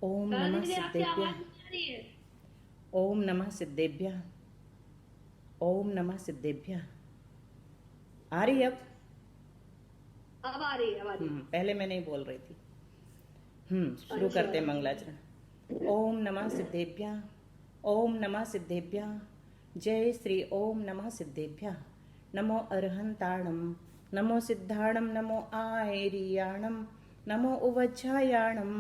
ओम रानी नमः दीदी, आपकी सिद्धेभ्यः। आवाज नहीं आ रही है। ओम नमः सिद्धेभ्यः। ओम नमः सिद्धेभ्यः। आ रही है अब? अब आ रही है, अब आ रही है। पहले मैं नहीं बोल रही थी। शुरू अच्छा। करते हैं मंगलाचरण। ओम नमः सिद्धेभ्यः। ओम नमः सिद्धेभ्यः। जय श्री ओम नमः सिद्धेभ्यः। नमो अरहंताणम। नमो सिद्धाणम। नमो आयरियाणम। नमो उवज्झायाणम।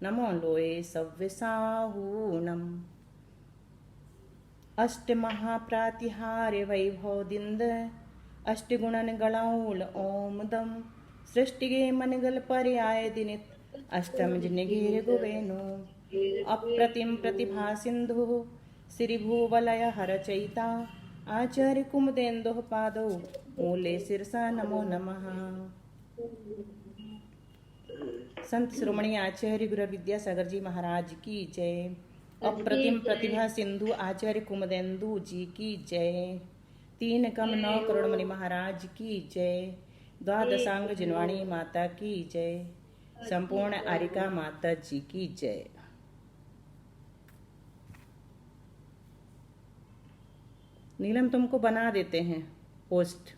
नमो लोये सव्यसाहूणम। अष्ट महाप्रातिहार्य वैभवदिंद। अष्ट गुणन गणाउल ओम दम। सृष्टिगे मनगल पर्याय दिनित। अष्टम जिनिगेर गुवेनो। अप्रतिम प्रतिभा सिंधु। श्रीभुवलय हरचयिता। आचार्य कुमुदेन्दु पादौ। मूले शिरसा नमो नमः। संत शिरोमणि आचार्य गुरु विद्यासागर जी महाराज की जय। अप्रतिम प्रतिभा सिंधु आचार्य कुमुदेन्दु जी की जय। तीन कम नौ करोड़ मणि महाराज की जय। द्वादशांग जिनवाणी माता की जय। संपूर्ण आरिका माता जी की जय। नीलम तुमको बना देते हैं पोस्ट,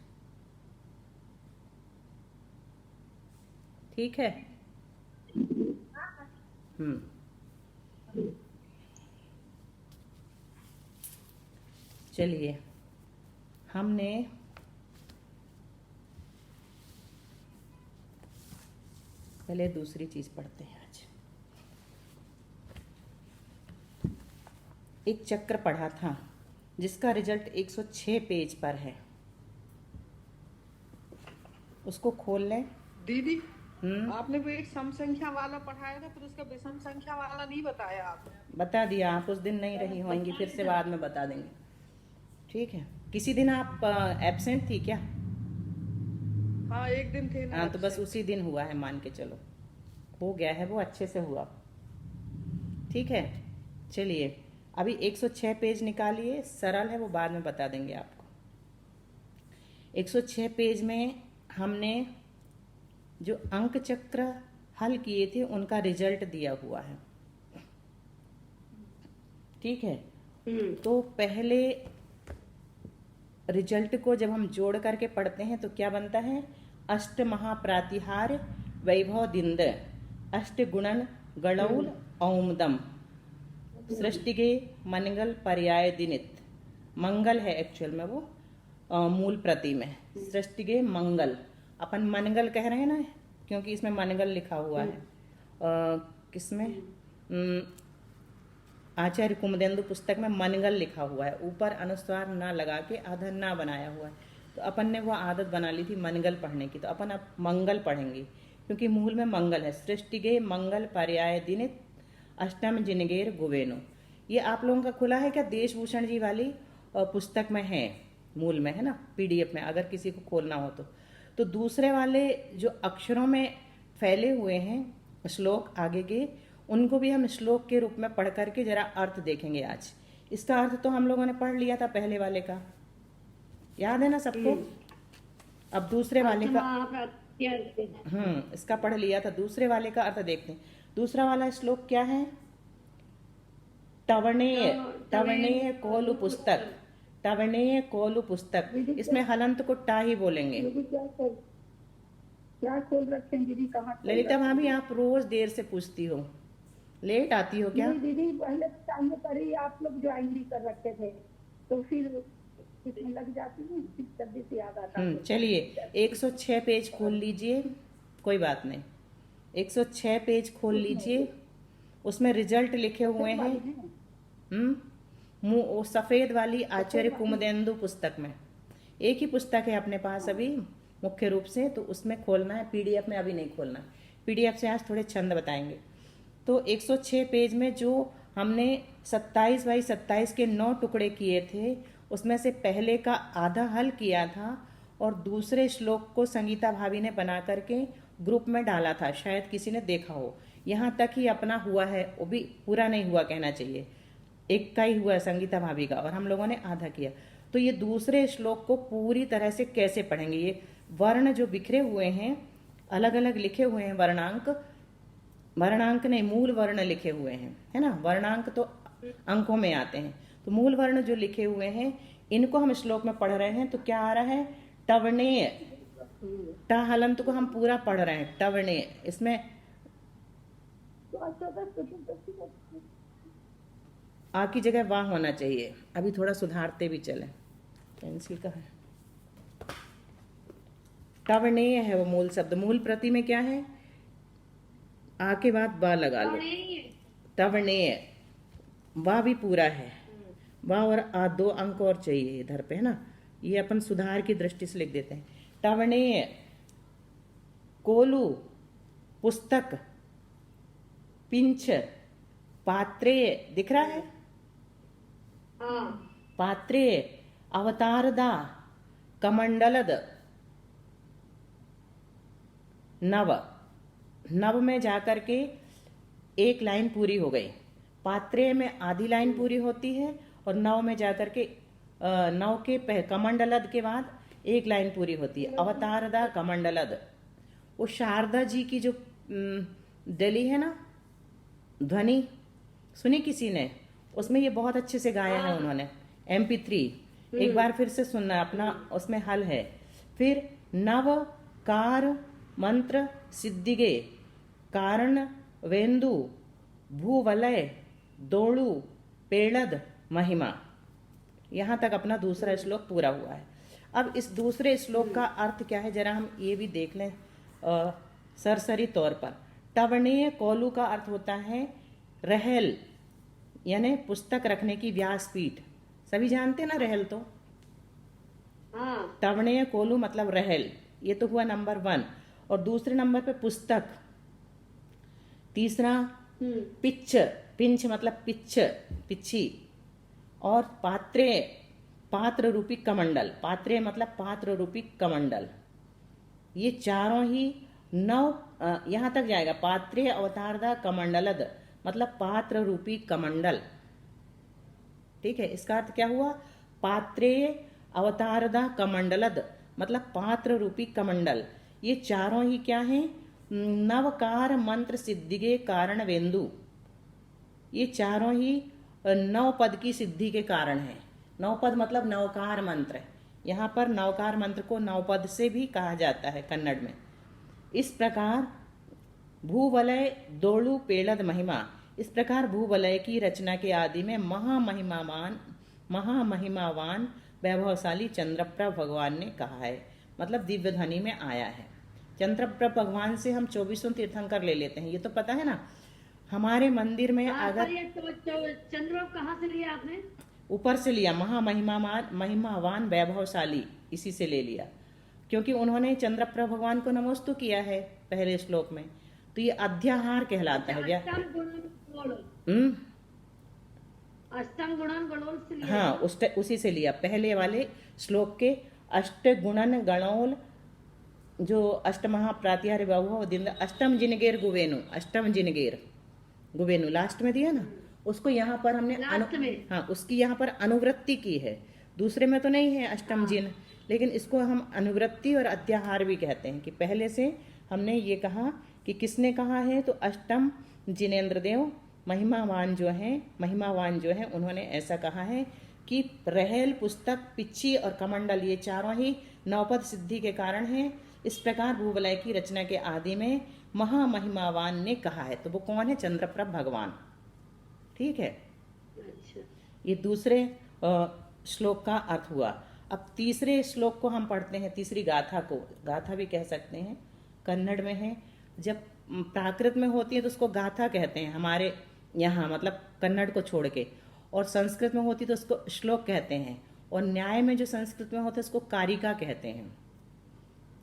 ठीक है? हम्म चलिए, हमने पहले दूसरी चीज पढ़ते हैं। आज एक चक्र पढ़ा था जिसका रिजल्ट 106 पेज पर है। उसको खोल लें। दीदी, हम्म आपने वो एक सम संख्या वाला पढ़ाया था, फिर उसका विषम संख्या वाला नहीं बताया आपने। बता दिया, आप उस दिन नहीं रही होंगी, फिर से बाद में बता देंगे, ठीक है? किसी दिन आप एब्सेंट थी क्या? हाँ, एक दिन थे ना हाँ, तो बस absent। उसी दिन हुआ है, मान के चलो। हो गया है, वो अच्छे से हुआ, ठीक है? चलिए, अभी 106 पेज निकालिए, सरल है, वो बाद में बता देंगे आपको। 106 पेज में हमने जो अंक चक्र हल किए थे उनका रिजल्ट दिया हुआ है, ठीक है? तो पहले रिजल्ट को जब हम जोड़ करके पढ़ते हैं तो क्या बनता है? अष्ट महाप्रातिहार वैभव दिंद। अष्ट गुणन गणौल औमदम। सृष्टिगे मनगल पर्याय दिनित। मंगल है एक्चुअल में वो, मूल प्रति में सृष्टिगे मंगल। अपन मनगल कह रहे हैं ना, क्योंकि इसमें मनगल लिखा हुआ है। किसमें? आचार्य कुमुदेन्दु पुस्तक में मनगल लिखा हुआ है, ऊपर अनुस्वार ना लगा के आधा ना बनाया हुआ है। तो अपन ने वो आदत बना ली थी मनगल पढ़ने की, तो अपन अब मंगल पढ़ेंगे, क्योंकि मूल में मंगल है। सृष्टिगे मंगल पर्याय दिनित। अष्टम जिनगेर गुवेनो। ये आप लोगों का खुला है क्या? देशभूषण जी वाली पुस्तक में है, मूल में है ना, पीडीएफ में, अगर किसी को खोलना हो तो दूसरे वाले जो अक्षरों में फैले हुए हैं श्लोक आगे के, उनको भी हम श्लोक के रूप में पढ़ करके जरा अर्थ देखेंगे आज। इसका अर्थ तो हम लोगों ने पढ़ लिया था पहले वाले का, याद है ना सबको? अब दूसरे वाले का इसका पढ़ लिया था, दूसरे वाले का अर्थ देखते हैं। दूसरा वाला श्लोक क्या है? टवणेय टवणेय कोलु पुस्तक। टवणेय कोलु पुस्तक, इसमें हलंत को टा ही बोलेंगे। क्या खोल रखे हैं दीदी? कहाँ खोल ललिता रखे हैं? भाभी, आप रोज देर से पूछती हो, लेट आती हो क्या? नहीं दीदी, पहले चालू पर ही आप लोग ज्वाइन भी कर रखे थे, तो फिर इसमें लग जाती है, फिर जल्दी से याद आता है। चलिए, 106 पेज खोल लीजिए, कोई बात नहीं। 106 पेज खोल लीजिए, उसमें रिजल्ट लिखे हुए हैं। वो सफेद वाली आचार्य कुमुदेन्दु पुस्तक में, एक ही पुस्तक है अपने पास अभी मुख्य रूप से, तो उसमें खोलना है, पीडीएफ में अभी नहीं खोलना है। पीडीएफ से आज थोड़े छंद बताएंगे। तो 106 पेज में जो हमने 27 बाई 27 के 9 टुकड़े किए थे, उसमें से पहले का आधा हल किया था और दूसरे श्लोक को संगीता भाभी ने बना करके ग्रुप में डाला था, शायद किसी ने देखा हो। यहाँ तक ही अपना हुआ है, वो भी पूरा नहीं हुआ कहना चाहिए, एक का ही हुआ है संगीता भाभी का, और हम लोगों ने आधा किया। तो ये दूसरे श्लोक को पूरी तरह से कैसे पढ़ेंगे? ये वर्ण जो बिखरे हुए हैं, अलग अलग लिखे हुए हैं वर्णांक, वर्णांक नहीं, मूल वर्ण लिखे हुए हैं, है ना। वर्णांक तो अंकों में आते हैं, तो मूल वर्ण जो लिखे हुए हैं इनको हम श्लोक में पढ़ रहे हैं। तो क्या आ रहा है, टवणेय। ट हलंत को हम पूरा पढ़ रहे हैं, टवणेय। इसमें तो अच्छा था चतुर्दशी का आ की जगह वाह होना चाहिए। अभी थोड़ा सुधारते भी चले। पेंसिल का है, टवणेय है वो मूल शब्द। मूल प्रति में क्या है, आ के बाद बा लगा लो, टवणेय। वाह भी पूरा है, वाह और आ 2 अंक और चाहिए इधर पे, है ना। ये अपन सुधार की दृष्टि से लिख देते हैं। टवणेय, कोलू, पुस्तक, पिंछ, पात्रेय, दिख रहा है, हाँ पात्रेय, अवतारदा, कमंडलद, नव। नव में जाकर के एक लाइन पूरी हो गई। पात्रेय में आधी लाइन पूरी होती है और नव में जाकर के नव के कमंडलद के बाद एक लाइन पूरी होती है, अवतारदा कमंडलद। वो शारदा जी की जो डली है ना ध्वनि, सुनी किसी ने, उसमें ये बहुत अच्छे से गाया है उन्होंने, MP3। एक बार फिर से सुनना, अपना उसमें हल है। फिर नव कार मंत्र सिद्धिगे, कारण वेंदु, भूवलय, दोड़ू, पेड़द, महिमा। यहाँ तक अपना दूसरा श्लोक पूरा हुआ है। अब इस दूसरे श्लोक का अर्थ क्या है जरा हम ये भी देख लें सरसरी तौर पर। टवणेय कोलू का अर्थ होता है रहल, यानी पुस्तक रखने की व्यासपीठ। सभी जानते हैं ना रहल तो। हाँ टवणेय कोलू मतलब रहल, ये तो हुआ नंबर 1। और दूसरे नंबर पे पुस्तक, तीसरा पिच्छ, पिंच मतलब पिच्छ, पिच्छी। और पात्रे, पात्र रूपी कमंडल, पात्रे मतलब पात्र रूपी कमंडल। ये चारों ही यहाँ तक जाएगा। पात्रे अवतारदा कमंडलद मतलब पात्र रूपी कमंडल। ठीक है, इसका अर्थ क्या हुआ, पात्रे अवतारदा कमंडलद मतलब पात्र रूपी कमंडल। ये चारों ही क्या हैं, नवकार मंत्र सिद्धिगे कारण वेंदु। ये चारों ही 9 पद की सिद्धि के कारण है। 9 पद मतलब नवकार मंत्र। यहाँ पर नवकार मंत्र को 9 पद से भी कहा जाता है कन्नड़ में। इस प्रकार भूवलय दोड़ू पेड़द महिमा, इस प्रकार भूवलय की रचना के आदि में महामहिमावान वैभवशाली चंद्रप्रभ भगवान ने कहा है, मतलब दिव्य ध्वनि में आया है। चंद्रप्रभ भगवान से हम 24 तीर्थंकर ले लेते हैं, ये तो पता है ना। हमारे मंदिर में अगर चंद्र कहाँ से लिया आपने? ऊपर से लिया, महिमावान वैभवशाली, इसी से ले लिया, क्योंकि उन्होंने चंद्रप्रभ भगवान को नमोस्तु किया है पहले श्लोक में। तो ये अध्याहार कहलाता है क्या? अष्टम गुणन गणोल से लिया। हाँ, उसी से लिया। पहले वाले श्लोक के अष्ट गुणन गणोल, जो अष्ट महाप्रातिहार्य बहु दिन अष्टम जिनगेर गुवेनु, अष्टम जिनगेर गुवेनु लास्ट में दिया ना, उसको यहाँ पर हमने हाँ उसकी यहाँ पर अनुवृत्ति की है। दूसरे में तो नहीं है अष्टम जिन, लेकिन इसको हम अनुवृत्ति और अध्याहार भी कहते हैं कि पहले से हमने ये कहा कि किसने कहा है, तो अष्टम जिनेन्द्र देव महिमावान जो हैं उन्होंने ऐसा कहा है कि रहेल, पुस्तक, पिच्छी और कमंडल ये चारों ही 9 पद सिद्धि के कारण हैं। इस प्रकार भूवलय की रचना के आदि में महामहिमावान ने कहा है। तो वो कौन है? चंद्रप्रभ भगवान। ठीक है, अच्छा। ये दूसरे श्लोक का अर्थ हुआ। अब तीसरे श्लोक को हम पढ़ते हैं, तीसरी गाथा को, गाथा भी कह सकते हैं, कन्नड़ में है। जब प्राकृत में होती है तो उसको गाथा कहते हैं हमारे यहाँ, मतलब कन्नड़ को छोड़ के। और संस्कृत में होती तो उसको श्लोक कहते हैं। और न्याय में जो संस्कृत में होता है उसको कारिका कहते हैं।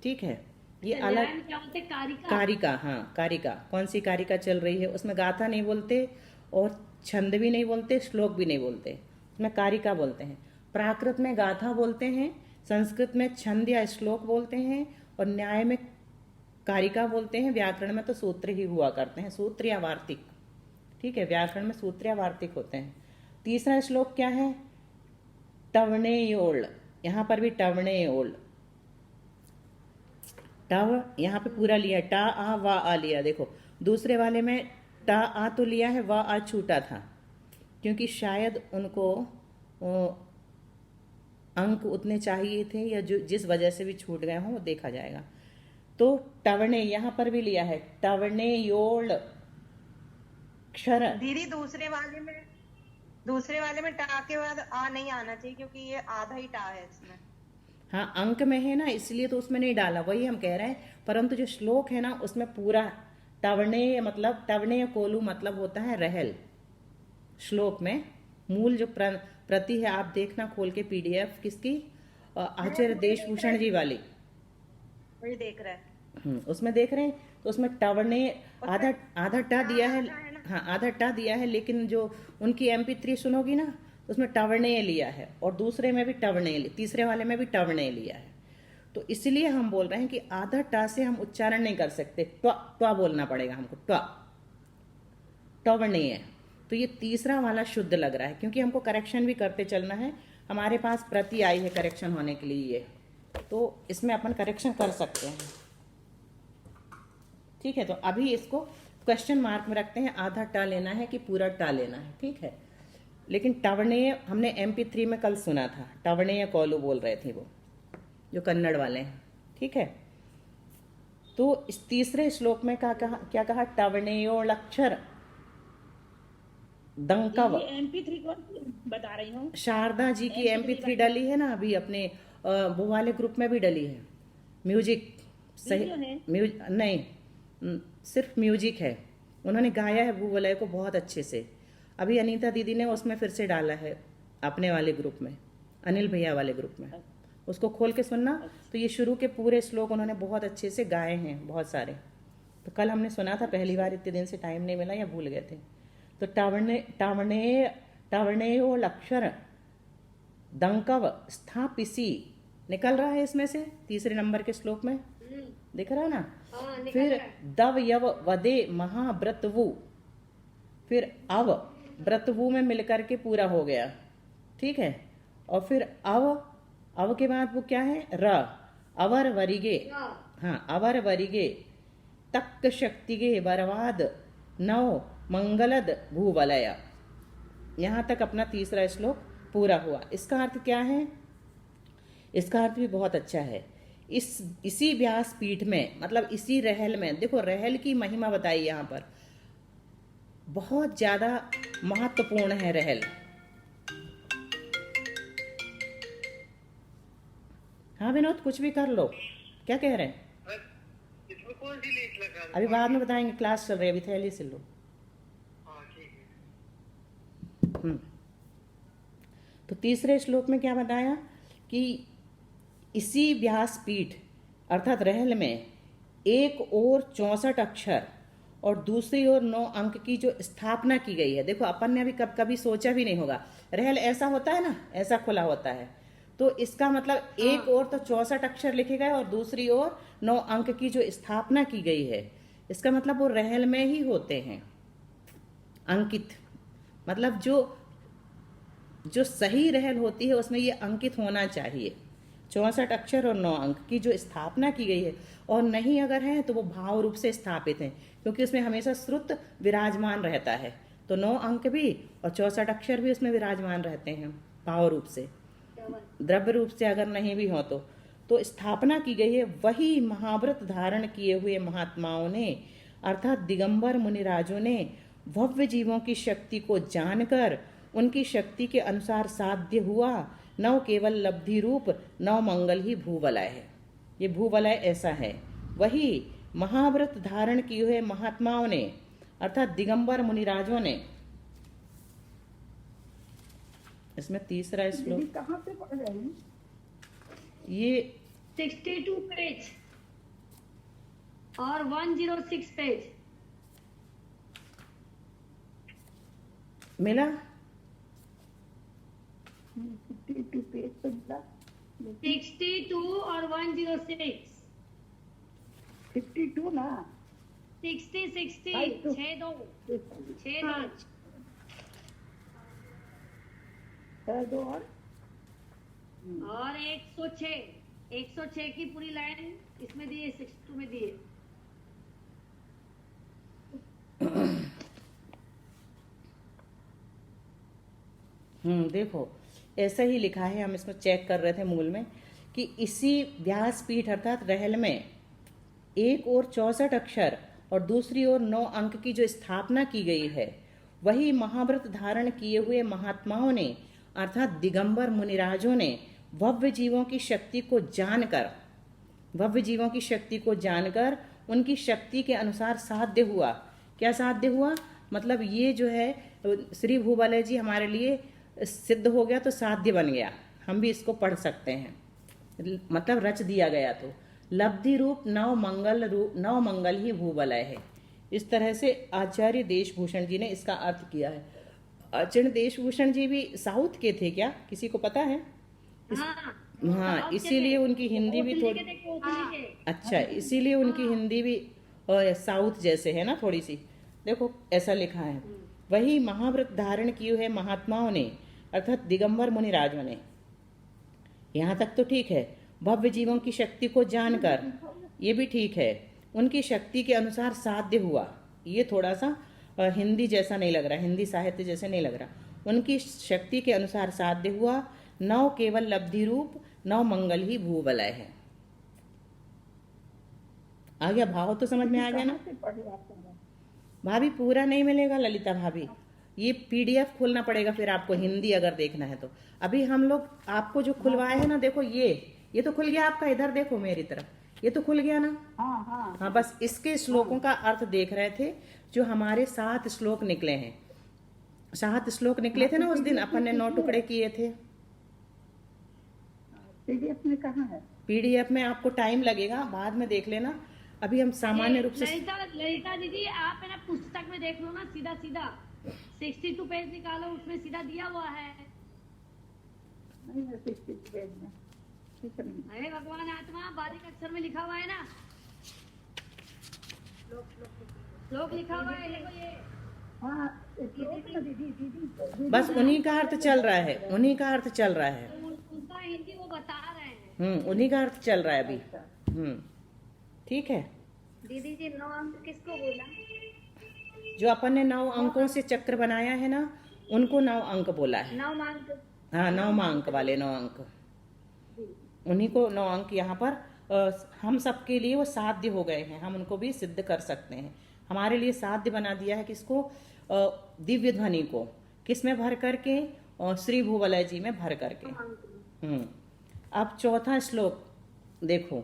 ठीक है, ये अलग। क्या बोलते हैं? कारिका। कारिका, हाँ कारिका। कौन सी कारिका चल रही है उसमें गाथा नहीं बोलते और छंद भी नहीं बोलते, श्लोक भी नहीं बोलते, उसमें कारिका बोलते हैं। प्राकृत में गाथा बोलते हैं, संस्कृत में छंद या श्लोक बोलते हैं और न्याय में कारिका बोलते हैं। व्याकरण में तो सूत्र ही हुआ करते हैं, सूत्र या वार्तिक। ठीक है, व्याकरण में सूत्र या वार्तिक होते हैं। तीसरा श्लोक क्या है? टवणेयोल। यहाँ पर भी टवणेयोल, टव यहाँ पे पूरा लिया, टा आ वा आ लिया। देखो दूसरे वाले में टा आ तो लिया है, वा आ छूटा था, क्योंकि शायद उनको अंक उतने चाहिए थे या जो जिस वजह से भी छूट गए हों वो देखा जाएगा। तो टवणे यहाँ पर भी लिया है, टवणे योल क्षर। दीदी दूसरे वाले में टा के बाद आ नहीं आना चाहिए, क्योंकि ये आधा ही टा है इसमें। हाँ, अंक में है ना, इसलिए तो उसमें नहीं डाला, वही हम कह रहे हैं। परंतु जो श्लोक है ना उसमें पूरा टवणे मतलब टवणे कोलू मतलब होता है रहल। श्लोक में मूल जो प्रति है, आप देखना खोल के पीडीएफ किसकी, आचार्य देशभूषण जी वाली, वही देख रहा है। उसमें देख रहे हैं। तो उसमें टवणे आधा टा दिया है, हाँ आधा टा दिया है, लेकिन जो उनकी MP3 सुनोगी ना उसमें टवणे लिया है, और दूसरे में भी टवणे, तीसरे वाले में भी टवणे लिया है। तो इसलिए हम बोल रहे हैं कि आधा टा से हम उच्चारण नहीं कर सकते, ट्वा बोलना पड़ेगा हमको, टवणे। तो ये तीसरा वाला शुद्ध लग रहा है, क्योंकि हमको करेक्शन भी करते चलना है। हमारे पास प्रति आई है करेक्शन होने के लिए ये, तो इसमें अपन करेक्शन कर सकते हैं। ठीक है, तो अभी इसको क्वेश्चन मार्क में रखते हैं, आधा टा लेना है कि पूरा टा लेना है। ठीक है, लेकिन टवणे हमने MP3 में कल सुना था, टवणे या कोलू बोल रहे थे वो जो कन्नड़ वाले हैं। ठीक है, तो इस तीसरे श्लोक में क्या कहा, टवणेयोलक्षर दंकव। MP3 कौन बता रही हूँ? शारदा जी की MP3 डली है ना अभी अपने वो वाले ग्रुप में भी डली है। म्यूजिक सही नहीं, सिर्फ म्यूजिक है, उन्होंने गाया है भूवलय को बहुत अच्छे से। अभी अनीता दीदी ने उसमें फिर से डाला है अपने वाले ग्रुप में, अनिल भैया वाले ग्रुप में, उसको खोल के सुनना। तो ये शुरू के पूरे श्लोक उन्होंने बहुत अच्छे से गाए हैं, बहुत सारे। तो कल हमने सुना था, पहली बार, इतने दिन से टाइम नहीं मिला या भूल गए थे। तो टवणेयोलक्षर दंकव स्थापिसी निकल रहा है इसमें से, तीसरे नंबर के श्लोक में दिख रहा है ना। फिर दव यव वदे महाव्रतवु, फिर अव व्रतवु में मिलकर के पूरा हो गया। ठीक है, और फिर अव के बाद वो क्या है, र, अवर वरिगे, हाँ अवर वरिगे तक्क शक्तिगे वरवाद नव मंगलद भूवलय। यहां तक अपना तीसरा श्लोक पूरा हुआ। इसका अर्थ क्या है, इसका अर्थ भी बहुत अच्छा है। इसी व्यास पीठ में, मतलब इसी रहल में, देखो रहल की महिमा बताई यहाँ पर, बहुत ज्यादा महत्वपूर्ण है रहल। हाँ विनोद, कुछ भी कर लो, क्या कह रहे हैं? इसमें कौन सी लीक लगा? अभी बाद में बताएंगे, क्लास चल रही है, अभी थैली से लो। तो तीसरे श्लोक में क्या बताया कि इसी व्यासपीठ अर्थात रहल में एक और 64 अक्षर और दूसरी ओर 9 अंक की जो स्थापना की गई है। देखो अपन ने अभी कभी सोचा भी नहीं होगा, रहल ऐसा होता है ना, ऐसा खुला होता है। तो इसका मतलब एक और तो 64 अक्षर लिखे गए और दूसरी ओर 9 अंक की जो स्थापना की गई है, इसका मतलब वो रहल में ही होते हैं अंकित। मतलब जो सही रहल होती है उसमें ये अंकित होना चाहिए, 64 अक्षर और 9 अंक की जो स्थापना की गई है। और नहीं अगर है तो वो भाव रूप से स्थापित है, क्योंकि उसमें हमेशा श्रुत विराजमान रहता है। तो 9 अंक भी और 64 अक्षर भी उसमें विराजमान रहते हैं भाव रूप से। द्रव्य रूप से अगर नहीं भी हो तो स्थापना की गई है। वही महाव्रत धारण किए हुए महात्माओं ने अर्थात दिगंबर मुनिराजों ने भव्य जीवों की शक्ति को जानकर उनकी शक्ति के अनुसार साध्य हुआ नव केवल लब्धि रूप नव मंगल ही भूवलय है। ये भूवलय ऐसा है, वही महाव्रत धारण किए हुए महात्माओं ने अर्थात दिगंबर मुनिराजों ने। इसमें तीसरा श्लोक कहाँ से पढ़ रहे हैं? ये 62 पेज और 106 पेज मिला। 52 पेज तो मिला। 62 और 106 52 ना 60 60 52 6 2 दो और 106 की पूरी लाइन इसमें दिए, 62 में दिए। देखो ऐसा ही लिखा है, हम इसको चेक कर रहे थे मूल में कि इसी व्यासपीठ अर्थात रहल में एक और 64 अक्षर और दूसरी ओर 9 अंक की जो स्थापना की गई है, वही महाव्रत धारण किए हुए महात्माओं ने अर्थात दिगंबर मुनिराजों ने भव्य जीवों की शक्ति को जानकर उनकी शक्ति के अनुसार साध्य हुआ। क्या साध्य हुआ? मतलब ये जो है श्री भूवलय जी हमारे लिए सिद्ध हो गया तो साध्य बन गया, हम भी इसको पढ़ सकते हैं, मतलब रच दिया गया। तो लब्धि रूप नव मंगल ही भूवलय है। इस तरह से आचार्य देशभूषण जी ने इसका अर्थ किया है। आचार्य देशभूषण जी भी साउथ के थे क्या, किसी को पता है? हाँ, इसीलिए उनकी हिंदी भी थोड़ी अच्छा, इसीलिए उनकी हिंदी भी साउथ जैसे है ना थोड़ी सी। देखो ऐसा लिखा है, वही महाव्रत धारण किए हुए महात्माओं ने अर्थात दिगंबर मुनिराजों ने, यहाँ तक तो ठीक है। भव्य जीवों की शक्ति को जानकर, ये भी ठीक है। उनकी शक्ति के अनुसार साध्य हुआ, ये थोड़ा सा हिंदी जैसा नहीं लग रहा, हिंदी साहित्य जैसे नहीं लग रहा। उनकी शक्ति के अनुसार साध्य हुआ, नव केवल लब्धि रूप नव मंगल ही भूवलय है। आ गया भाव? तो समझ में आ गया ना भाभी? पूरा नहीं मिलेगा ललिता भाभी, ये पीडीएफ खोलना पड़ेगा फिर आपको, हिंदी अगर देखना है तो। अभी हम लोग आपको जो खुलवाए हैं ना, देखो ये तो खुल गया आपका, इधर देखो मेरी तरफ, ये तो खुल गया ना। हाँ, बस इसके श्लोकों का अर्थ देख रहे थे, जो हमारे 7 श्लोक निकले हैं। 7 श्लोक निकले थे ना उस दिन, अपन ने 9 टुकड़े किए थे। पीडीएफ में कहाँ है? पीडीएफ में आपको टाइम लगेगा, बाद में देख लेना। अभी हम सामान्य रूप से ललिता दीदी, आप है ना पुस्तक में देख लो ना, सीधा 62 पेज निकालो, उसमें सीधा दिया हुआ है। नहीं है 62 पेज में, अरे भगवान आत्मा, बारीक अक्षर में लिखा हुआ है ना, श्लोक लिखा हुआ है, देखो ये। हाँ दीदी बस उन्हीं का अर्थ चल रहा है, उन्हीं का अर्थ चल रहा है। उनका हिंदी वो बता रहे हैं। उन्हीं का अर्थ चल रहा है अभी। ठीक है दीदी जी, 9 अंक किसको बोला? जो अपन ने 9 अंकों से चक्र बनाया है ना, उनको 9 अंक बोला है। 9 अंक, हाँ, 9 अंक वाले 9 अंक, उन्हीं को 9 अंक यहाँ पर हम सबके लिए वो साध्य हो गए हैं, हम उनको भी सिद्ध कर सकते हैं। हमारे लिए साध्य बना दिया है किसको? दिव्य ध्वनि को। किस में भर करके? श्री भूवलय जी में भर करके। अब चौथा श्लोक देखो।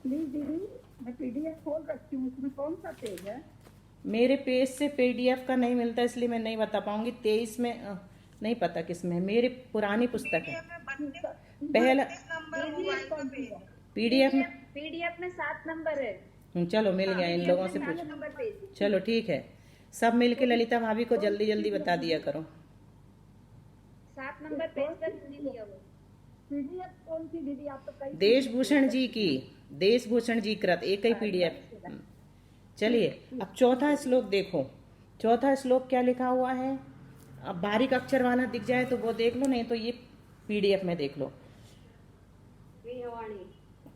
प्लीज दीदी, मैं पीडीएफ खोल रखी हूँ, उसमें कौन सा पेज है? मेरे पेज से पीडीएफ का नहीं मिलता, इसलिए मैं नहीं बता पाऊंगी। 23 में नहीं पता किस में, मेरी पुरानी पुस्तक है। पहला पीडीएफ में 7 नंबर है। चलो मिल गया, इन लोगों से पूछो। चलो ठीक है, सब मिलके ललिता भाभी को जल्दी जल्दी बता दिया करो। 7 नंबर पेज पर नहीं लिया वो। पीडीएफ कौन सी दीदी? आप तो कई देशभूषण जी की, देशभूषण जी कृत एक ही पीडीएफ। चलिए अब चौथा श्लोक देखो। चौथा श्लोक क्या लिखा हुआ है? अब बारीक अक्षर वाला दिख जाए तो वो देख लो, नहीं तो ये पीडीएफ में देख लो।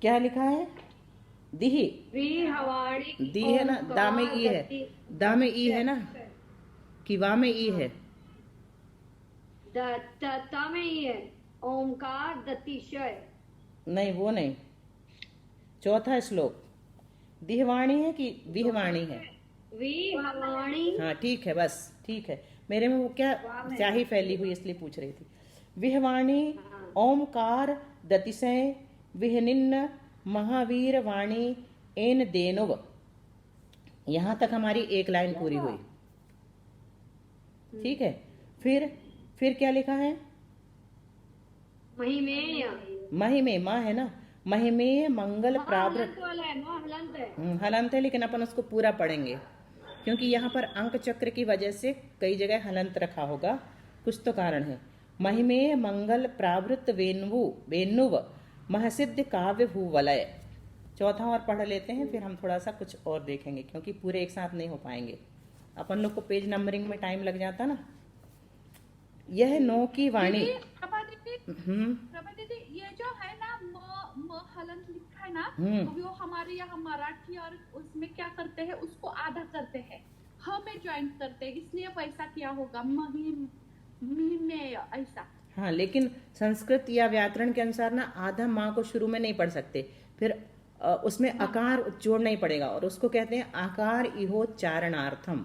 क्या लिखा है? दिही, दी है ना, दा में ई है, दा में ई है ना, कि वा में ई है? ता में ही है, ओमकार दतिशय। नहीं, वो नहीं। चौथा श्लोक दिहवाणी है कि विहवाणी है? विहवाणी। हाँ ठीक है, बस ठीक है। मेरे में वो क्या स्याही फैली हुई इसलिए पूछ रही थी। विहवाणी ओमकार दतिशय विहनिन्न महावीर वाणी एन देनुव। यहां तक हमारी एक लाइन पूरी हुई। ठीक है, फिर क्या लिखा है? महिमेय। महिमे, माँ है ना, महिमेय मंगल प्रावृत। हलंत है, लेकिन अपन उसको पूरा पढ़ेंगे क्योंकि यहाँ पर अंक चक्र की वजह से कई जगह हलंत रखा होगा, कुछ तो कारण है। महिमेय मंगल प्रावृत वेणुव महसिद्ध काव्य भूवलय। चौथा और पढ़ लेते हैं, फिर हम थोड़ा सा कुछ और देखेंगे क्योंकि पूरे एक साथ नहीं हो पाएंगे। अपन लोग को पेज नंबरिंग में टाइम लग जाता ना। यह 9 की वाणी। प्रभा दीदी, ये जो है ना म हलंत लिखा है ना, तो वो हमारे यहाँ मराठी और उसमें क्या करते हैं, उसको आधा करते हैं। हमें ज्वाइन करते हैं, इसलिए वैसा किया होगा, में ऐसा। हाँ, लेकिन संस्कृत या व्याकरण के अनुसार ना आधा माँ को शुरू में नहीं पढ़ सकते, फिर उसमें अकार जोड़ना ही पड़ेगा, और उसको कहते हैं आकार इहोच्चारणार्थम।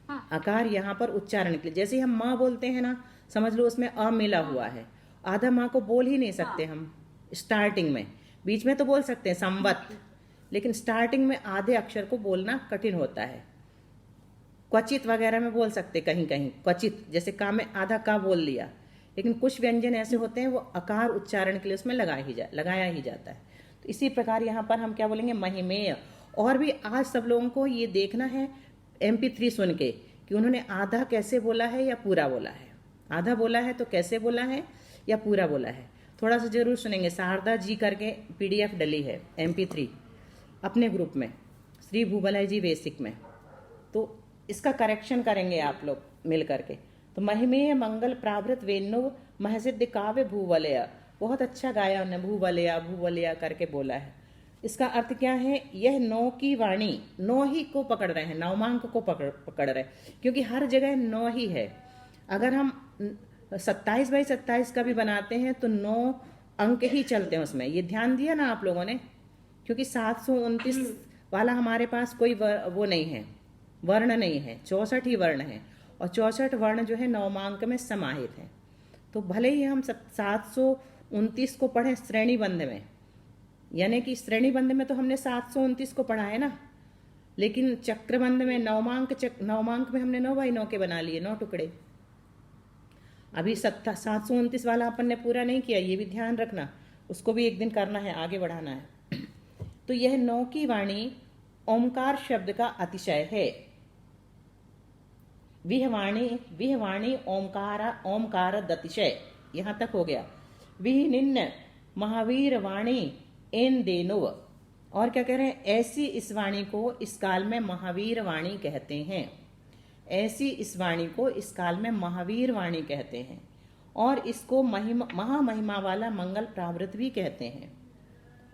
हाँ। आकार यहाँ पर उच्चारण के लिए, जैसे हम माँ बोलते हैं ना, समझ लो उसमें अ मिला हुआ है, आधा माँ को बोल ही नहीं सकते हम स्टार्टिंग में, बीच में तो बोल सकते हैं संवत, लेकिन स्टार्टिंग में आधे अक्षर को बोलना कठिन होता है। क्वचित वगैरह में बोल सकते कहीं कहीं, क्वचित जैसे का में आधा का बोल लिया, लेकिन कुछ व्यंजन ऐसे होते हैं वो अकार उच्चारण के लिए उसमें लगाया ही जाता है। तो इसी प्रकार यहाँ पर हम क्या बोलेंगे, महिमेय। और भी आज सब लोगों को ये देखना है MP3 सुन के कि उन्होंने आधा कैसे बोला है या पूरा बोला है, आधा बोला है तो कैसे बोला है या पूरा बोला है, थोड़ा सा जरूर सुनेंगे। शारदा जी करके PDF डली है MP3 अपने ग्रुप में, श्री भूवलय जी बेसिक में, तो इसका करेक्शन करेंगे आप लोग मिल करके। तो महिमेय मंगल प्रावृत वेणु महसिद्ध काव्य भूवलय, बहुत अच्छा गाया उन्होंने, भूवलया भूवलया करके बोला है। इसका अर्थ क्या है, यह नौ की वाणी, नौ ही को पकड़ रहे हैं, नवमांक को पकड़ रहे हैं, क्योंकि हर जगह नौ ही है। अगर हम 27/27 का भी बनाते हैं तो 9 अंक ही चलते हैं उसमें, ये ध्यान दिया ना आप लोगों ने, क्योंकि 729 वाला हमारे पास कोई वो नहीं है, वर्ण नहीं है, 64 ही वर्ण है, और 64 वर्ण जो है नवमांक में समाहित है। तो भले ही हम 729 को पढ़ें श्रेणीबंध में, यानी कि श्रेणीबंध में तो हमने 729 को पढ़ा है ना, लेकिन चक्रबंध में नवमांक में हमने 9x9 के बना लिए, 9 टुकड़े। अभी 729 वाला अपन ने पूरा नहीं किया, ये भी ध्यान रखना, उसको भी एक दिन करना है, आगे बढ़ाना है। तो यह 9 की वाणी ओमकार शब्द का अतिशय है। विहवाणी ओमकार दतिशय, यहां तक हो गया। विनिन्न महावीर वाणी एन देनुव, और क्या कह रहे हैं, ऐसी इस वाणी को इस काल में महावीर वाणी कहते हैं, ऐसी इस वाणी को इस काल में महावीर वाणी कहते हैं, और इसको महामहिमा वाला मंगल प्रावृत भी कहते हैं,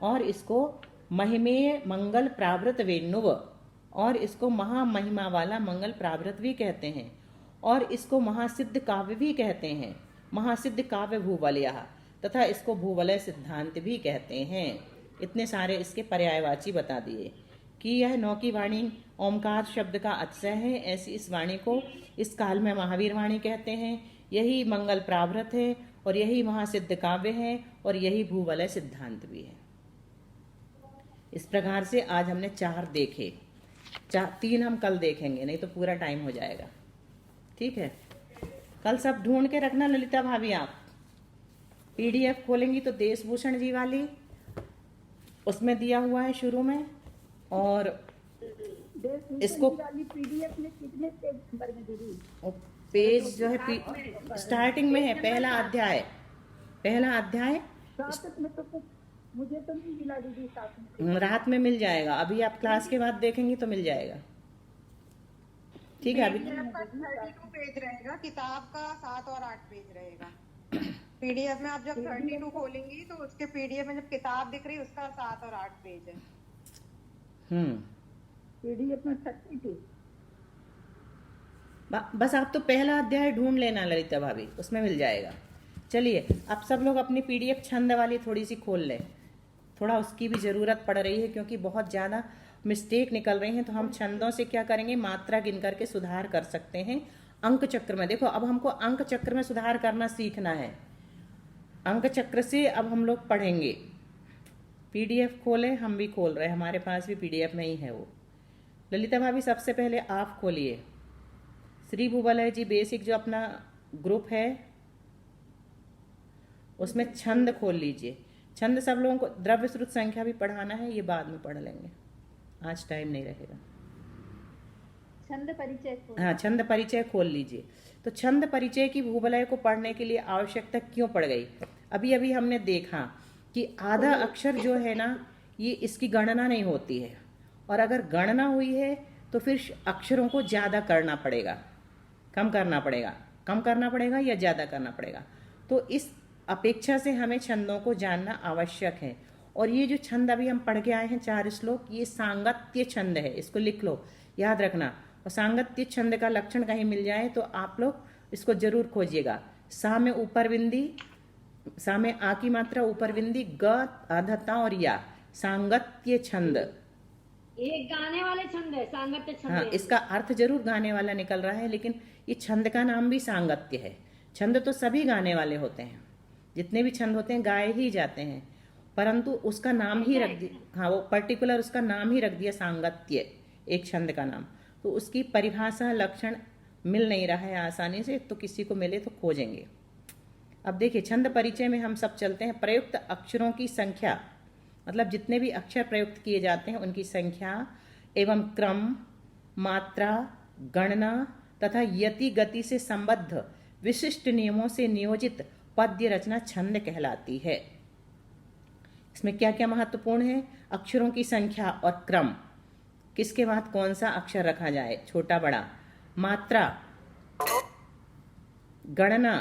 और इसको महिमेय मंगल प्रावृत वेणुव, और इसको महामहिमा वाला मंगल प्रावृत भी कहते हैं, और इसको महासिद्ध काव्य भी कहते हैं, महासिद्ध काव्य भूवलय, तथा इसको भूवलय सिद्धांत भी कहते हैं। इतने सारे इसके पर्यायवाची बता दिए कि यह 9 की वाणी ओमकार शब्द का अतिशय है, ऐसी इस वाणी को इस काल में महावीर वाणी कहते हैं, यही मंगल प्रावृत है, और यही महासिद्ध काव्य है, और यही भूवलय सिद्धांत भी है। इस प्रकार से आज हमने 4 देखे, 3 हम कल देखेंगे, नहीं तो पूरा टाइम हो जाएगा। ठीक है, कल सब ढूंढ के रखना ललिता भाभी, आप PDF खोलेंगी तो देशभूषण जी वाली उसमें दिया हुआ है शुरू में, और इसको वाली PDF में कितने पेज नंबर में दीदी? पेज जो है स्टार्टिंग में है, पहला अध्याय साथ में तो कुछ मुझे तो नहीं मिला दीदी, साथ में रात में मिल जाएगा, अभी आप क्लास के बाद देखेंगी तो मिल जाएगा। ठीक है, अभी आपका 32 पेज रहेगा, किताब का 7 और 8 पेज रहेगा। PDF में आप जब 32 खोलेंगी तो उसके PDF में जब किताब दिख रही है उसका 7 और 8 पेज है। PDF में 32। बस आप तो पहला अध्याय ढूंढ लेना ललिता भाभी, उसमें मिल जाएगा। चलिए, अब सब लोग अपनी PDF छंद वाली थोड़ी सी खोल लें, थोड़ा उसकी भी ज़रूरत पड़ रही है, क्योंकि बहुत ज़्यादा मिस्टेक निकल रही हैं। तो हम छंदों से क्या करेंगे, मात्रा गिन करके सुधार कर सकते हैं। अंक चक्र में देखो, अब हमको अंक चक्र में सुधार करना सीखना है, अंक चक्र से अब हम लोग पढ़ेंगे। PDF खोलें, हम भी खोल रहे हैं, हमारे पास भी PDF में ही है वो। ललिता भाभी सबसे पहले आप खोलिए, श्री भूवलय जी बेसिक जो अपना ग्रुप है उसमें छंद खोल लीजिए। छंद सब लोगों को, द्रव्य श्रुत संख्या भी पढ़ाना है, ये बाद में पढ़ लेंगे, आज टाइम नहीं रहेगा। छंद परिचय खोल। हाँ, छंद परिचय खोल लीजिए। तो छंद परिचय की भूवलय को पढ़ने के लिए आवश्यकता क्यों पड़ गई? अभी अभी हमने देखा कि आधा अक्षर जो है ना, ये इसकी गणना नहीं होती है, और अगर गणना हुई है तो फिर अक्षरों को ज़्यादा करना पड़ेगा, कम करना पड़ेगा या ज़्यादा करना पड़ेगा। तो इस अपेक्षा से हमें छंदों को जानना आवश्यक है। और ये जो छंद अभी हम पढ़ के आए हैं 4 श्लोक, ये सांगत्य छंद है, इसको लिख लो। याद रखना। और सांगत्य छंद का लक्षण कहीं मिल जाए तो आप लोग इसको जरूर खोजिएगा। सा में ऊपर बिंदी, सा में आ की मात्रा ऊपर बिंदी, ग आधता और या, सांगत्य छंद। एक गाने वाले छंद है, सांगत्य छंद हाँ, है। इसका अर्थ जरूर गाने वाला निकल रहा है, लेकिन ये छंद का नाम भी सांगत्य है। छंद तो सभी गाने वाले होते हैं, जितने भी छंद होते हैं गाए ही जाते हैं, परंतु उसका नाम ही रख दिया। हाँ, वो पर्टिकुलर उसका नाम ही रख दिया सांगत्य, एक छंद का नाम। तो उसकी परिभाषा लक्षण मिल नहीं रहा है आसानी से, तो किसी को मिले तो खोजेंगे। अब देखिए छंद परिचय में हम सब चलते हैं। प्रयुक्त अक्षरों की संख्या, मतलब जितने भी अक्षर प्रयुक्त किए जाते हैं उनकी संख्या एवं क्रम, मात्रा, गणना तथा यति गति से संबद्ध विशिष्ट नियमों से नियोजित पद्य रचना छंद कहलाती है। इसमें क्या क्या महत्वपूर्ण है? अक्षरों की संख्या और क्रम, किसके बाद कौन सा अक्षर रखा जाए, छोटा बड़ा, मात्रा, गणना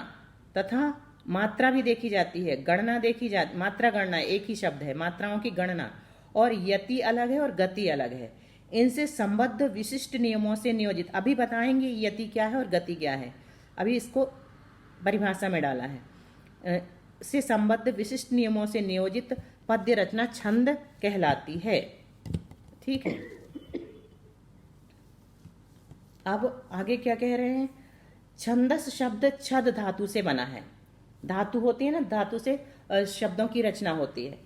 तथा मात्रा भी देखी जाती है, गणना देखी जाती, मात्रा गणना एक ही शब्द है, मात्राओं की गणना, और यति अलग है और गति अलग है। इनसे संबद्ध विशिष्ट नियमों से नियोजित, अभी बताएंगे यति क्या है और गति क्या है, अभी इसको परिभाषा में डाला है। से संबद्ध विशिष्ट नियमों से नियोजित पद्य रचना छंद कहलाती है। ठीक है, अब आगे क्या कह रहे हैं? छंदस शब्द छद धातु से बना है। धातु होती है ना, धातु से शब्दों की रचना होती है।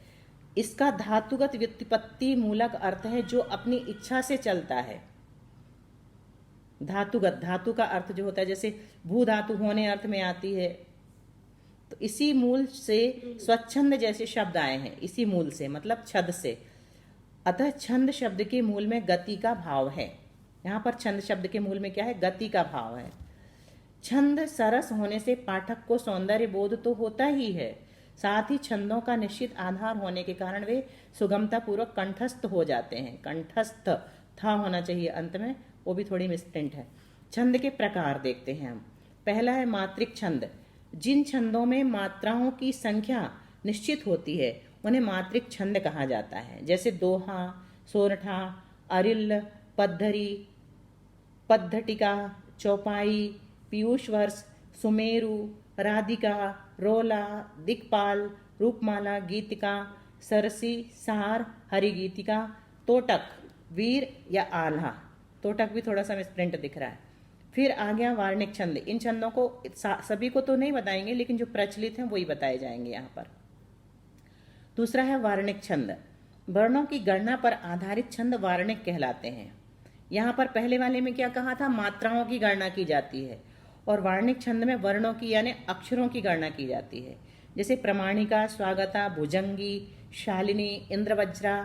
इसका धातुगत व्युत्पत्ति मूलक अर्थ है जो अपनी इच्छा से चलता है। धातुगत, धातु का अर्थ जो होता है, जैसे भू धातु होने अर्थ में आती है, तो इसी मूल से स्वच्छंद जैसे शब्द आए हैं, इसी मूल से मतलब छद से। अतः छंद शब्द के मूल में गति का भाव है। यहाँ पर छंद शब्द के मूल में क्या है? गति का भाव है। छंद सरस होने से पाठक को सौंदर्य बोध तो होता ही है, साथ ही छंदों का निश्चित आधार होने के कारण वे सुगमता पूर्वक कंठस्थ हो जाते हैं। कंठस्थ था होना चाहिए अंत में, वो भी थोड़ी मिसप्रिंट है। छंद के प्रकार देखते हैं हम। पहला है मात्रिक छंद। जिन छंदों में मात्राओं की संख्या निश्चित होती है उन्हें मात्रिक छंद कहा जाता है, जैसे दोहा, सोरठा, अरिल, पद्धरी, पद्धटिका, चौपाई, पीयूष वर्ष, सुमेरु, राधिका, रोला, दिक्पाल, रूपमाला, गीतिका, सरसी, सार, हरिगीतिका, तोटक, वीर या आल्हा। तोटक भी थोड़ा सा मिसप्रिंट दिख रहा है। फिर आ गया वार्णिक छंद। इन छंदों को सभी को तो नहीं बताएंगे, लेकिन जो प्रचलित हैं वही बताए जाएंगे यहाँ पर। दूसरा है वार्णिक छंद। वर्णों की गणना पर आधारित छंद वार्णिक कहलाते हैं। यहाँ पर पहले वाले में क्या कहा था? मात्राओं की गणना की जाती है, और वार्णिक छंद में वर्णों की यानी अक्षरों की गणना की जाती है, जैसे प्रमाणिका, स्वागता, भुजंगी, शालिनी, इंद्रवज्रा,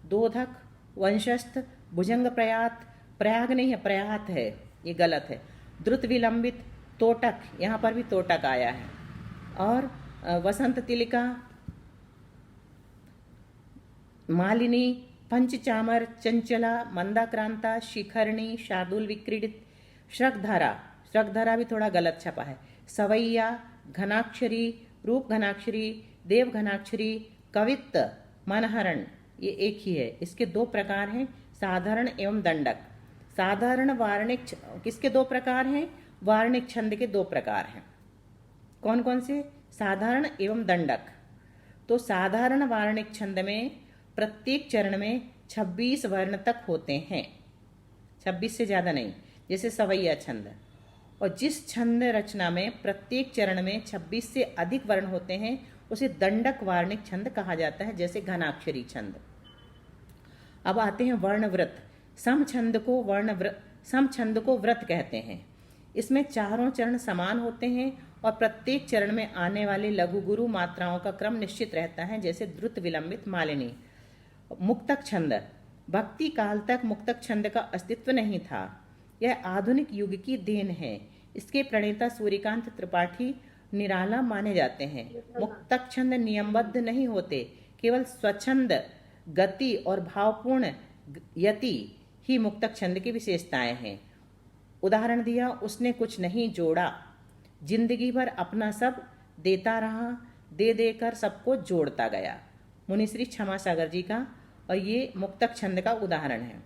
दोधक, वंशस्थ, भुजंग प्रयात, प्रयाग नहीं है, प्रयात है, ये गलत है, द्रुत विलंबित, तोटक, यहाँ पर भी तोटक आया है, और वसंत तिलिका, मालिनी, पंचचामर, चंचला, मंदाक्रांता, शिखरणी, शार्दुल विक्रीडित, श्रगधारा, श्रगधारा भी थोड़ा गलत छपा है, सवैया, घनाक्षरी, रूप घनाक्षरी, देव घनाक्षरी, कवित्त, मनहरण, ये एक ही है। इसके दो प्रकार हैं, साधारण एवं दंडक। साधारण वार्णिक किसके दो प्रकार हैं? वार्णिक छंद के दो प्रकार हैं। कौन कौन से? साधारण एवं दंडक। तो साधारण वार्णिक छंद में प्रत्येक चरण में 26 वर्ण तक होते हैं, 26 से ज़्यादा नहीं, जैसे सवैया छंद। और जिस छंद रचना में प्रत्येक चरण में 26 से अधिक वर्ण होते हैं उसे दंडक वार्णिक छंद कहा जाता है, जैसे घनाक्षरी छंद। अब आते हैं वर्णव्रत। सम छंद को व्रत कहते हैं। इसमें चारों चरण समान होते हैं और प्रत्येक चरण में आने वाले लघु गुरु मात्राओं का क्रम निश्चित रहता है, जैसे द्रुत, विलंबित, मालिनी। मुक्तक छंद। भक्ति काल तक मुक्तक छंद का अस्तित्व नहीं था, यह आधुनिक युग की देन है। इसके प्रणेता सूर्यकांत त्रिपाठी निराला माने जाते हैं। मुक्तक छंद नियमबद्ध नहीं होते, केवल स्वच्छंद, गति और भावपूर्ण यति ही मुक्तक छंद की विशेषताएं हैं। उदाहरण दिया, उसने कुछ नहीं जोड़ा, जिंदगी भर अपना सब देता रहा, दे देकर सबको जोड़ता गया। मुनिश्री क्षमा सागर जी का, और ये मुक्तक छंद का उदाहरण है।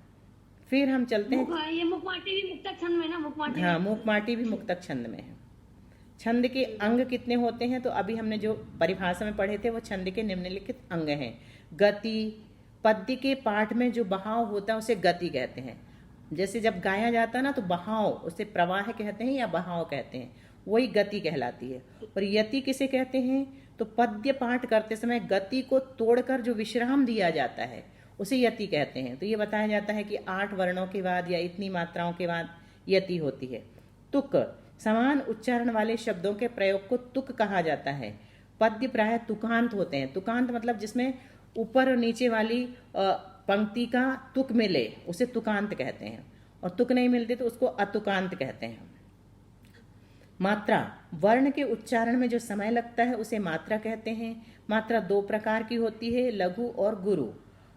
फिर हम चलते हैं, ये मुखमाटी भी मुक्तक छंद में ना, मुखमाटी हाँ मुखमाटी भी मुक्तक छंद में है। छंद के अंग कितने होते हैं, तो अभी हमने जो परिभाषा में पढ़े थे वो छंद के निम्नलिखित अंग हैं। गति, पद्य के पाठ में जो बहाव होता है उसे गति कहते हैं। जैसे जब गाया जाता है ना तो बहाव, उसे प्रवाह कहते हैं या बहाव कहते हैं, वही गति कहलाती है। और यति किसे कहते हैं, तो पद्य पाठ करते समय गति को तोड़कर जो विश्राम दिया जाता है उसे यति कहते हैं। तो ये बताया जाता है कि 8 वर्णों के बाद या इतनी मात्राओं के बाद यति होती है। तुक, समान उच्चारण वाले शब्दों के प्रयोग को तुक कहा जाता है। पद्य प्रायः तुकांत होते हैं। तुकांत मतलब जिसमें ऊपर और नीचे वाली पंक्ति का तुक मिले उसे तुकांत कहते हैं, और तुक नहीं मिलते तो उसको अतुकांत कहते हैं। मात्रा, वर्ण के उच्चारण में जो समय लगता है उसे मात्रा कहते हैं। मात्रा 2 प्रकार की होती है, लघु और गुरु।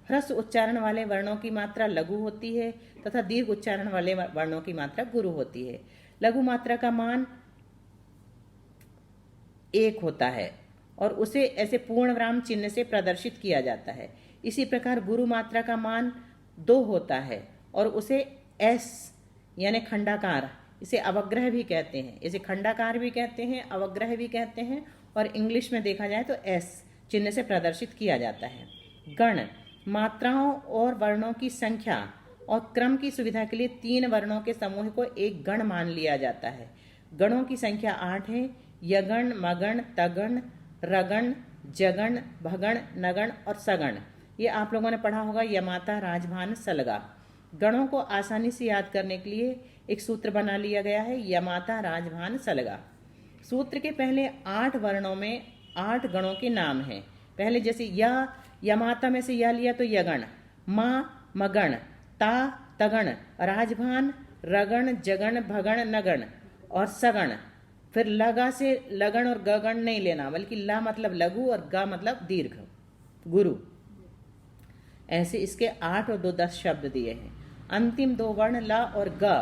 ह्रस्व उच्चारण वाले वर्णों की मात्रा लघु होती है तथा दीर्घ उच्चारण वाले वर्णों की मात्रा गुरु होती है। लघु मात्रा का मान 1 होता है और उसे ऐसे पूर्ण विराम चिन्ह से प्रदर्शित किया जाता है। इसी प्रकार गुरु मात्रा का मान 2 होता है और उसे एस यानी खंडाकार, इसे अवग्रह भी कहते हैं। इसे खंडाकार भी कहते हैं, अवग्रह भी कहते हैं, और इंग्लिश में देखा जाए तो एस चिन्ह से प्रदर्शित किया जाता है। गण, मात्राओं और वर्णों की संख्या और क्रम की सुविधा के लिए 3 वर्णों के समूह को एक गण मान लिया जाता है। गणों की संख्या 8 है, यगण, मगण, तगण, रगण, जगण, भगण, नगण और सगण। ये आप लोगों ने पढ़ा होगा, यमाता, राजभान, सलगा। गणों को आसानी से याद करने के लिए एक सूत्र बना लिया गया है, यमाता, राजभान, सलगा। सूत्र के पहले 8 वर्णों में 8 गणों के नाम हैं। पहले जैसे यमाता में से या लिया तो यगण, माँ मगण, ता तगण, राजभान, रगण, जगण, भगण, नगण और सगण। फिर लगा से लगन और गगण नहीं लेना, बल्कि ला मतलब लघु और गा मतलब दीर्घ, गुरु। ऐसे इसके 8 और 2 10 शब्द दिए हैं। अंतिम 2 वर्ण ला और ग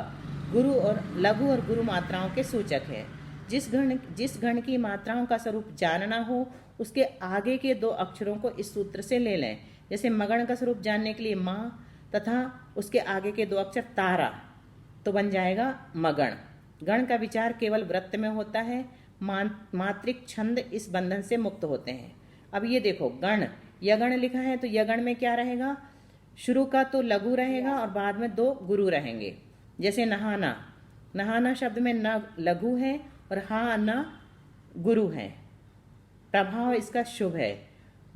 गुरु और लघु और गुरु मात्राओं के सूचक है। जिस गण की मात्राओं का स्वरूप जानना हो उसके आगे के 2 अक्षरों को इस सूत्र से ले लें। जैसे मगण का स्वरूप जानने के लिए माँ तथा उसके आगे के 2 अक्षर तारा, तो बन जाएगा मगण। गण का विचार केवल वृत्त में होता है, मात्रिक छंद इस बंधन से मुक्त होते हैं। अब ये देखो, गण यगण लिखा है तो यगण में क्या रहेगा, शुरू का तो लघु रहेगा और बाद में 2 गुरु रहेंगे। जैसे नहाना, नहाना शब्द में न लघु है और हा न गुरु है, प्रभाव इसका शुभ है।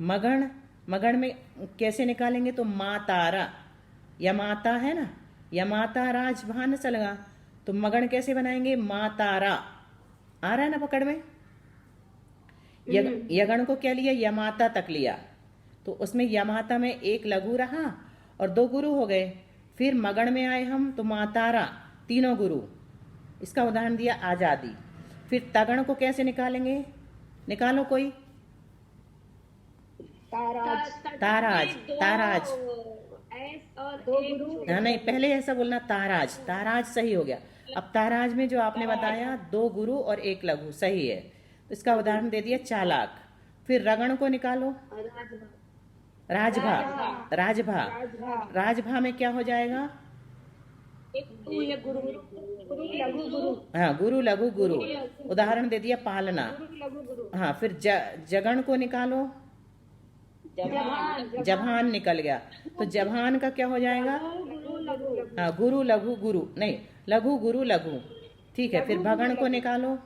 मगण, मगण में कैसे निकालेंगे, तो माँ तारा, यमाता है ना, यमाता राजभान सलगा, तो मगण कैसे बनाएंगे, माँ तारा। आ रहा है ना पकड़ में। यगण को क्या लिया, यमाता तक लिया, तो उसमें यमाता में 1 लघु रहा और 2 गुरु हो गए। फिर मगण में आए हम तो मातारा, 3 गुरु। इसका उदाहरण दिया आजादी। फिर तगण को कैसे निकालेंगे, निकालो कोई। ताराज, ताराज, नहीं पहले ऐसा बोलना ताराज, ताराज सही हो गया। अब ताराज में जो आपने बताया 2 गुरु और 1 लघु सही है, तो इसका उदाहरण दे दिया चालाक। फिर रगण को निकालो, राजभा, राजभा, राजभा में क्या हो जाएगा, हाँ गुरु लघु गुरु, उदाहरण दे दिया पालना। हाँ फिर जगण को निकालो, जभान निकल गया, तो जभान का क्या हो जाएगा, हाँ गुरु लघु गुरु, नहीं लघु गुरु लघु, ठीक है। फिर भगण को निकालो,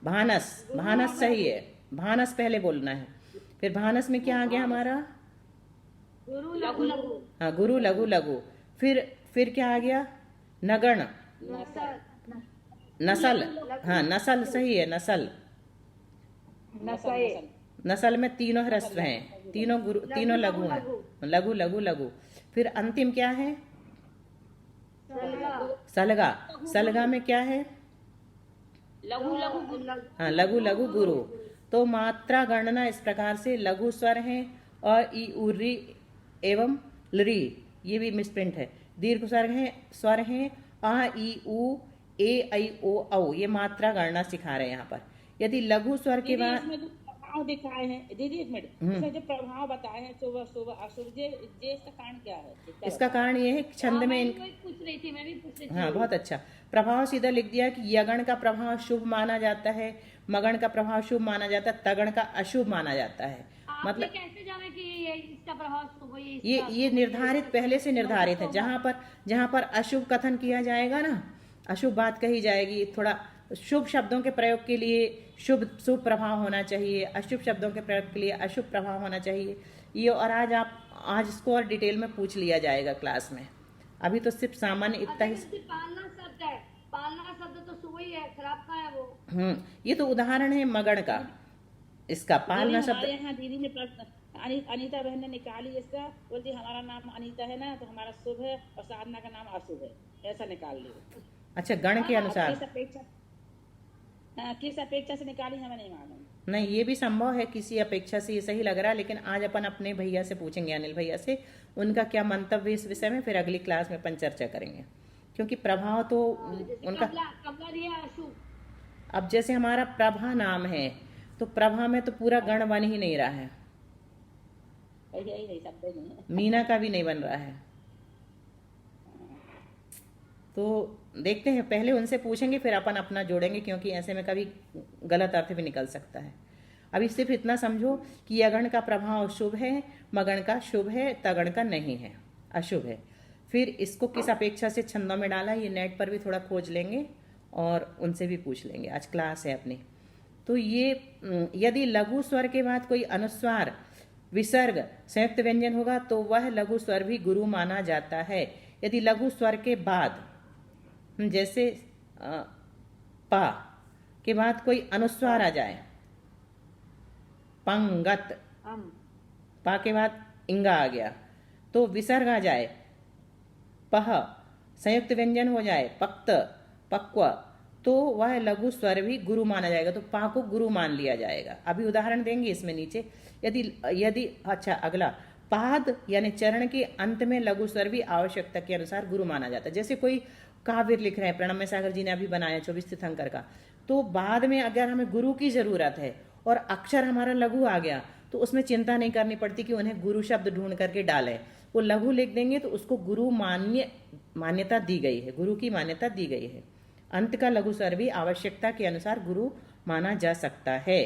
भानस, भानस सही है, भानस पहले बोलना है। फिर भानस में क्या आ गया हमारा, हाँ गुरु लघु लघु। फिर क्या आ गया, नगण, नसल, हाँ नसल सही है, नसल, नसल में 3 ह्रस्व हैं, 3 गुरु, 3 लघु हैं, लघु लघु लघु। फिर अंतिम क्या है, सलगा, सलगा में क्या है, हाँ लघु लघु गुरु। तो मात्रा गणना इस प्रकार से, लघु स्वर हैं और ई उर्री एवं लरी, ये भी मिसप्रिंट है। दीर्घ स्वर हैं आ ई उ ए ऐ ओ औ, ये मात्रा गणना सिखा रहे हैं यहाँ पर। यदि लघु स्वर के बाद, प्रभाव दिखाए हैं दीदी, एक मिनट, इसमें जो प्रभाव बताए हैं शुभ शुभ अशुभ, ये इसका कारण क्या है? इसका कारण ये है कि छंद में मैं वही पूछ रही थी, मैं भी पूछ रही थी। हाँ, बहुत अच्छा। प्रभाव सीधा लिख दिया कि यगण का प्रभाव शुभ माना जाता है, मगण का प्रभाव शुभ माना जाता है, तगण का अशुभ माना जाता है। आपने मतलब कैसे जाना कि ये इसका प्रभाव शुभ है, ये निर्धारित, पहले से निर्धारित है। जहाँ पर अशुभ कथन किया जाएगा ना, अशुभ बात कही जाएगी, थोड़ा शुभ शब्दों के प्रयोग के लिए शुभ प्रभाव होना चाहिए, अशुभ शब्दों के प्रयोग के लिए अशुभ प्रभाव होना चाहिए। ये और आज इसको और डिटेल में पूछ लिया जाएगा क्लास में। अभी तो सिर्फ सामान्य इतना ही। पालना शब्द है, पालना शब्द तो शुभ ही है, खराब का है वो। ये तो उदाहरण है मगण का, इसका पालना शब्द। हमारे यहाँ दीदी ने प्रश्न, अनीता बहन ने निकाली इसका, बोलती हमारा नाम अनीता है ना, तो हमारा शुभ है और साधना का नाम अशुभ है, ऐसा निकाल लिया। अच्छा, गण के अनुसार किस अपेक्षा से निकाली हमें नहीं मालूम। नहीं, ये भी संभव है, किसी अपेक्षा से ये सही लग रहा है, लेकिन आज अपन अपने भैया से पूछेंगे, अनिल भैया से, उनका क्या मंतव्य इस विषय में, फिर अगली क्लास में अपन चर्चा करेंगे। क्योंकि प्रभाव तो उनका, अब जैसे हमारा प्रभा नाम है, तो प्रभा में तो पूरा गण बन ही नहीं रहा है, मीना का भी नहीं बन रहा है। तो देखते हैं, पहले उनसे पूछेंगे फिर अपन अपना जोड़ेंगे, क्योंकि ऐसे में कभी गलत अर्थ भी निकल सकता है। अभी सिर्फ इतना समझो कि यगण का प्रभाव शुभ है, मगण का शुभ है, तगण का नहीं है, अशुभ है। फिर इसको किस अपेक्षा से छंदों में डाला, ये नेट पर भी थोड़ा खोज लेंगे और उनसे भी पूछ लेंगे, आज क्लास है अपनी। तो ये यदि लघु स्वर के बाद कोई अनुस्वार, विसर्ग, संयुक्त व्यंजन होगा तो वह लघु स्वर भी गुरु माना जाता है। यदि लघु स्वर के बाद, जैसे पा के बाद कोई अनुस्वार आ जाए, पंगत, पा के बाद इंगा आ गया, तो विसर्ग आ जाए, पह, संयुक्त व्यंजन हो जाए, पक्त, पक्व, तो वह लघु स्वर भी गुरु माना जाएगा, तो पा को गुरु मान लिया जाएगा। अभी उदाहरण देंगे इसमें नीचे। यदि अच्छा, अगला, पाद यानी चरण के अंत में लघु स्वर भी आवश्यकता के अनुसार गुरु माना जाता है। जैसे कोई काव्य लिख रहे हैं, प्रणम्य सागर जी ने अभी बनाया 24 तीर्थंकर का, तो बाद में अगर हमें गुरु की जरूरत है और अक्षर हमारा लघु आ गया, तो उसमें चिंता नहीं करनी पड़ती कि उन्हें गुरु शब्द ढूंढ करके डालें, वो लघु लिख देंगे तो उसको गुरु मान्यता दी गई है, गुरु की मान्यता दी गई है। अंत का लघु स्वर भी आवश्यकता के अनुसार गुरु माना जा सकता है।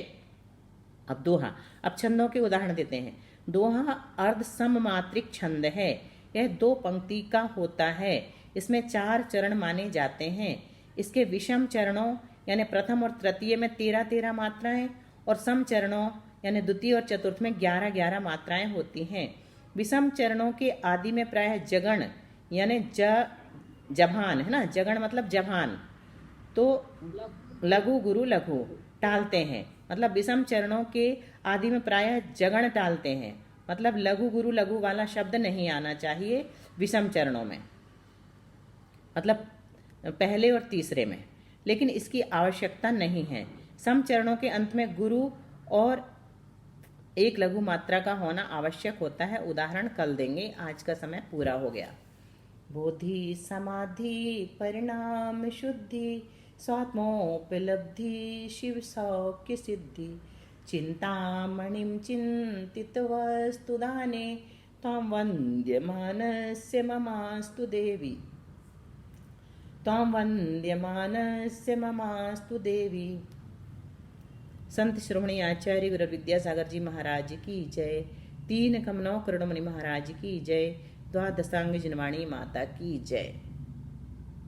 अब दोहा, अब छंदों के उदाहरण देते हैं। दोहा अर्ध सममात्रिक छंद है, यह 2 पंक्ति का होता है, इसमें 4 चरण माने जाते हैं। इसके विषम चरणों यानी प्रथम और तृतीय में 13-13 मात्राएं और सम चरणों यानी द्वितीय और चतुर्थ में 11-11 मात्राएं होती हैं। विषम चरणों के आदि में प्रायः जगण यानी जभान है ना, जगण मतलब जभान, तो लघु गुरु लघु टालते हैं, मतलब विषम चरणों के आदि में प्रायः जगण टालते हैं, मतलब लघु गुरु लघु वाला शब्द नहीं आना चाहिए विषम चरणों में, मतलब पहले और तीसरे में, लेकिन इसकी आवश्यकता नहीं है। सम चरणों के अंत में गुरु और एक लघु मात्रा का होना आवश्यक होता है। उदाहरण कल देंगे, आज का समय पूरा हो गया। बोधि समाधि परिणाम शुद्धि स्वात्मोपलब्धि शिव सौख्य सिद्धि चिंतामणिं चिंतित वस्तु दाने त्वां वन्द्यमानस्य ममास्तु देवी, त्वां वन्द्यमानस्य ममास्तु देवी। संत श्रोमणी आचार्य गुरु विद्यासागर जी महाराज की जय। 3 कमनौ करुणमणि महाराज की जय। द्वादशांग जिनवाणी माता की जय।